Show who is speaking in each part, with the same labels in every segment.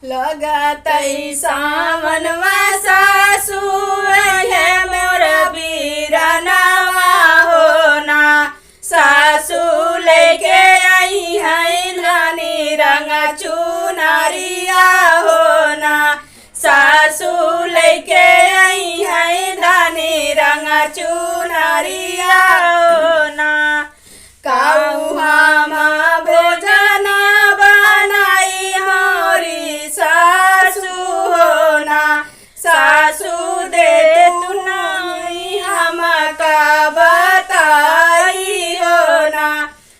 Speaker 1: लगतै सावनवा सासु है मोर बीरनवा हो ना। सासु लेके आई है रानी रंग चुनरिया हो ना। सासु लेके आई है रानी रंग चुनरिया हो ना। हम भोजन बनाई मोरी सासु हो ना। सासु दे तू नहीं हमका बताई हो ना।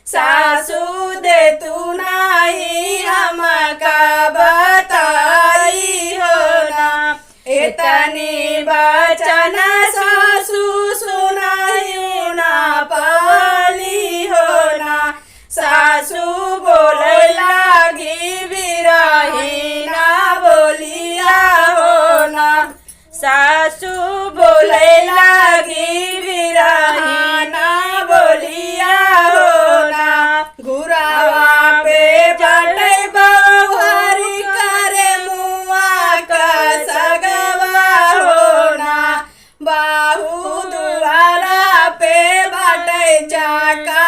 Speaker 1: सासु दे तू नहीं हमका बताई हो ना। इतनी बचन सासु सुनाई ना पाली हो ना। सासु बोले लागी बिरही ना बोलिया हो ना। सासु बोले लागी बिरही ना बोलिया हो ना। गुरावा पे बाटे बहुहरी करे मुआ का सगवा हो ना। बाहू दुआरा पे बाटे चाका